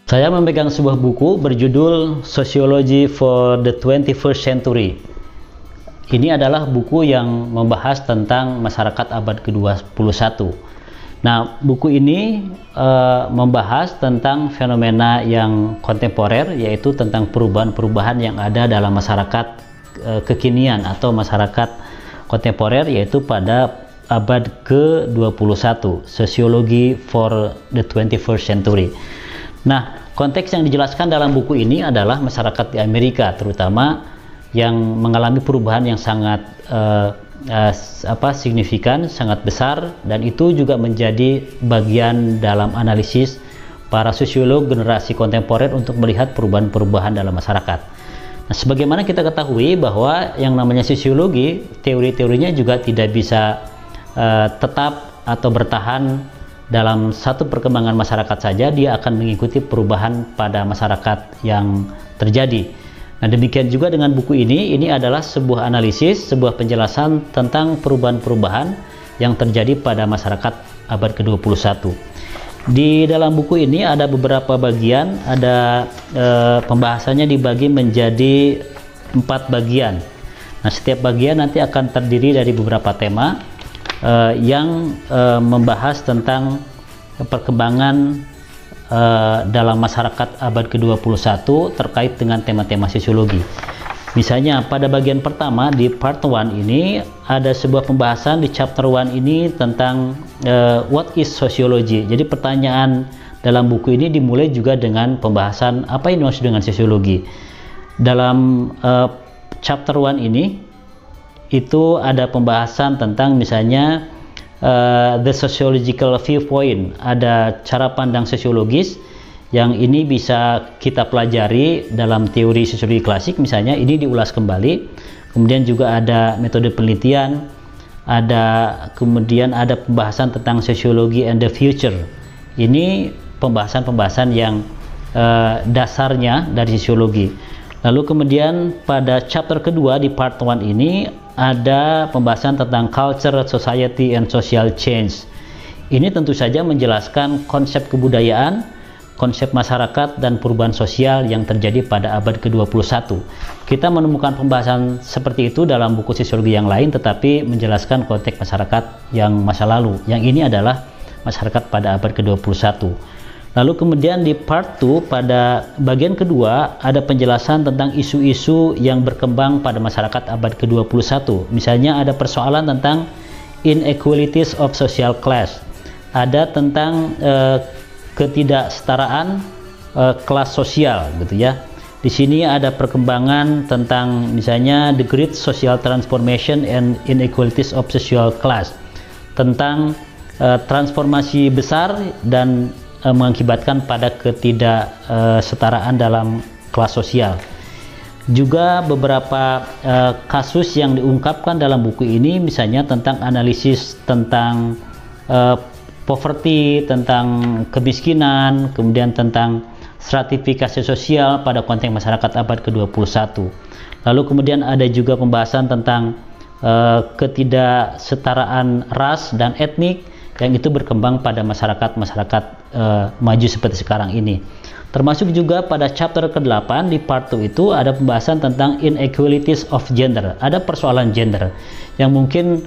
Saya memegang sebuah buku berjudul Sociology for the 21st Century. Ini adalah buku yang membahas tentang masyarakat abad ke-21. Nah, buku ini membahas tentang fenomena yang kontemporer, yaitu tentang perubahan-perubahan yang ada dalam masyarakat kekinian atau masyarakat kontemporer, yaitu pada abad ke-21, Sociology for the 21st Century. Nah, konteks yang dijelaskan dalam buku ini adalah masyarakat di Amerika, terutama yang mengalami perubahan yang sangat signifikan, sangat besar, dan itu juga menjadi bagian dalam analisis para sosiolog generasi kontemporer untuk melihat perubahan-perubahan dalam masyarakat. Nah, sebagaimana kita ketahui bahwa yang namanya sosiologi, teori-teorinya juga tidak bisa tetap atau bertahan dalam satu perkembangan masyarakat saja, dia akan mengikuti perubahan pada masyarakat yang terjadi. Nah, demikian juga dengan buku ini adalah sebuah analisis, sebuah penjelasan tentang perubahan-perubahan yang terjadi pada masyarakat abad ke-21. Di dalam buku ini ada beberapa bagian, ada pembahasannya dibagi menjadi 4 bagian. Nah, setiap bagian nanti akan terdiri dari beberapa tema yang membahas tentang perkembangan dalam masyarakat abad ke-21 terkait dengan tema-tema sosiologi. Misalnya pada bagian pertama di part 1 ini ada sebuah pembahasan di chapter 1 ini tentang what is sociology. Jadi pertanyaan dalam buku ini dimulai juga dengan pembahasan apa yang dimaksud dengan sosiologi. Dalam chapter 1 ini itu ada pembahasan tentang misalnya the sociological viewpoint, ada cara pandang sosiologis yang ini bisa kita pelajari dalam teori sosiologi klasik, misalnya ini diulas kembali. Kemudian juga ada metode penelitian, kemudian ada pembahasan tentang sosiologi and the future. Ini pembahasan-pembahasan yang dasarnya dari sosiologi. Lalu kemudian pada chapter kedua di part 1 ini ada pembahasan tentang culture, society, and social change. Ini tentu saja menjelaskan konsep kebudayaan, konsep masyarakat, dan perubahan sosial yang terjadi pada abad ke-21. Kita menemukan pembahasan seperti itu dalam buku sosiologi yang lain, tetapi menjelaskan konteks masyarakat yang masa lalu. Yang ini adalah masyarakat pada abad ke-21. Lalu kemudian di part 2 pada bagian kedua ada penjelasan tentang isu-isu yang berkembang pada masyarakat abad ke-21. Misalnya ada persoalan tentang inequalities of social class. Ada tentang ketidaksetaraan kelas sosial gitu ya. Di sini ada perkembangan tentang misalnya the great social transformation and inequalities of social class. Tentang transformasi besar dan mengakibatkan pada ketidaksetaraan dalam kelas sosial. Juga beberapa kasus yang diungkapkan dalam buku ini, misalnya tentang analisis tentang poverty, tentang kemiskinan, kemudian tentang stratifikasi sosial pada konteks masyarakat abad ke-21. Lalu kemudian ada juga pembahasan tentang ketidaksetaraan ras dan etnik yang itu berkembang pada masyarakat-masyarakat maju seperti sekarang ini. Termasuk juga pada chapter ke-8 di part 2 itu ada pembahasan tentang inequalities of gender. Ada persoalan gender yang mungkin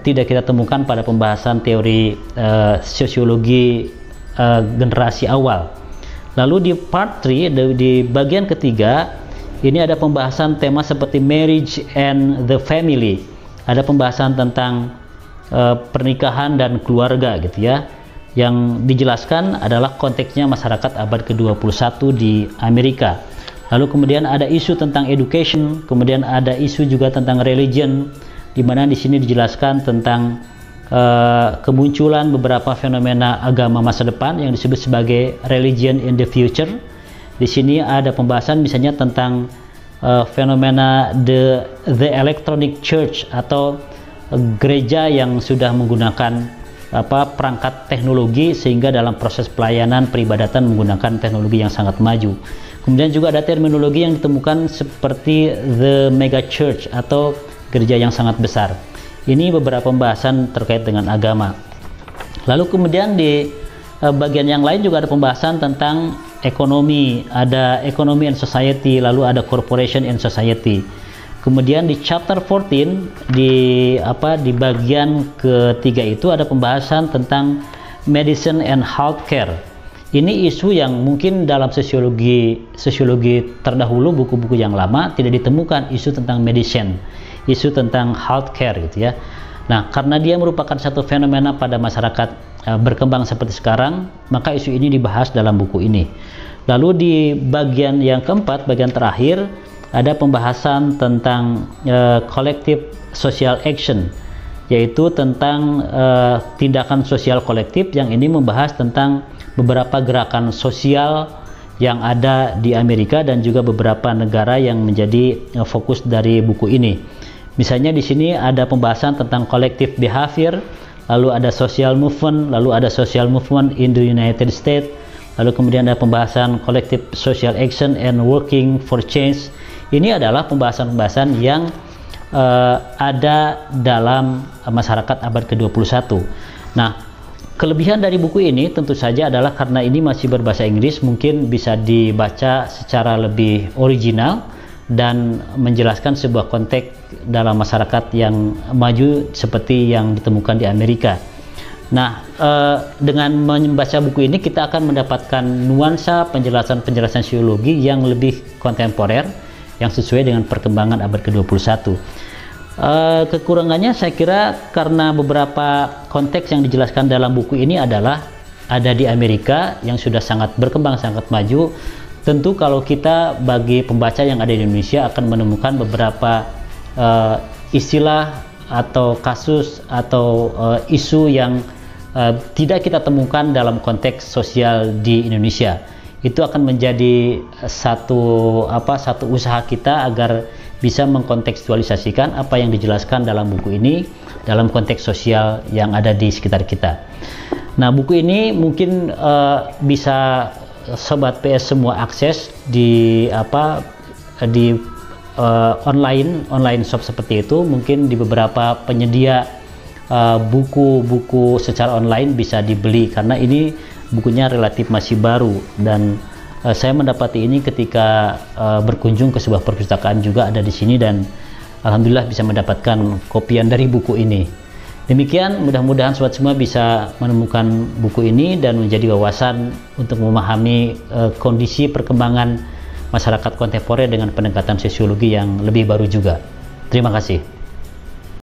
tidak kita temukan pada pembahasan teori sosiologi generasi awal. Lalu di part 3 di bagian ketiga ini ada pembahasan tema seperti marriage and the family. Ada pembahasan tentang pernikahan dan keluarga gitu ya. Yang dijelaskan adalah konteksnya masyarakat abad ke-21 di Amerika. Lalu kemudian ada isu tentang education, kemudian ada isu juga tentang religion, di mana di sini dijelaskan tentang kemunculan beberapa fenomena agama masa depan yang disebut sebagai religion in the future. Di sini ada pembahasan misalnya tentang fenomena the electronic church atau gereja yang sudah menggunakan perangkat teknologi sehingga dalam proses pelayanan peribadatan menggunakan teknologi yang sangat maju. Kemudian juga ada terminologi yang ditemukan seperti the mega church atau gereja yang sangat besar. Ini beberapa pembahasan terkait dengan agama. Lalu kemudian di bagian yang lain juga ada pembahasan tentang ekonomi, ada economy and society, lalu ada corporation and society. Kemudian di chapter 14 di bagian ketiga itu ada pembahasan tentang medicine and healthcare. Ini isu yang mungkin dalam sosiologi terdahulu, buku-buku yang lama tidak ditemukan isu tentang medicine, isu tentang healthcare gitu ya. Nah, karena dia merupakan satu fenomena pada masyarakat berkembang seperti sekarang, maka isu ini dibahas dalam buku ini. Lalu di bagian yang keempat, bagian terakhir, ada pembahasan tentang collective social action, yaitu tentang tindakan sosial kolektif, yang ini membahas tentang beberapa gerakan sosial yang ada di Amerika dan juga beberapa negara yang menjadi fokus dari buku ini. Misalnya di sini ada pembahasan tentang collective behavior, lalu ada social movement, lalu ada social movement in the United States, lalu kemudian ada pembahasan collective social action and working for change. Ini adalah pembahasan-pembahasan yang ada dalam masyarakat abad ke-21. Nah, kelebihan dari buku ini tentu saja adalah karena ini masih berbahasa Inggris, mungkin bisa dibaca secara lebih original dan menjelaskan sebuah konteks dalam masyarakat yang maju seperti yang ditemukan di Amerika. Nah, dengan membaca buku ini kita akan mendapatkan nuansa penjelasan-penjelasan sosiologi yang lebih kontemporer, yang sesuai dengan perkembangan abad ke-21. Kekurangannya saya kira karena beberapa konteks yang dijelaskan dalam buku ini adalah ada di Amerika yang sudah sangat berkembang, sangat maju. Tentu kalau kita bagi pembaca yang ada di Indonesia akan menemukan beberapa istilah atau kasus atau isu yang tidak kita temukan dalam konteks sosial di Indonesia. Itu akan menjadi satu usaha kita agar bisa mengkontekstualisasikan apa yang dijelaskan dalam buku ini dalam konteks sosial yang ada di sekitar kita. Nah, buku ini mungkin bisa sobat PS semua akses di online shop seperti itu. Mungkin di beberapa penyedia buku-buku secara online bisa dibeli, karena ini bukunya relatif masih baru, dan saya mendapati ini ketika berkunjung ke sebuah perpustakaan juga ada di sini, dan alhamdulillah bisa mendapatkan kopian dari buku ini. Demikian, mudah-mudahan sobat semua bisa menemukan buku ini dan menjadi wawasan untuk memahami kondisi perkembangan masyarakat kontemporer dengan pendekatan sosiologi yang lebih baru juga. Terima kasih.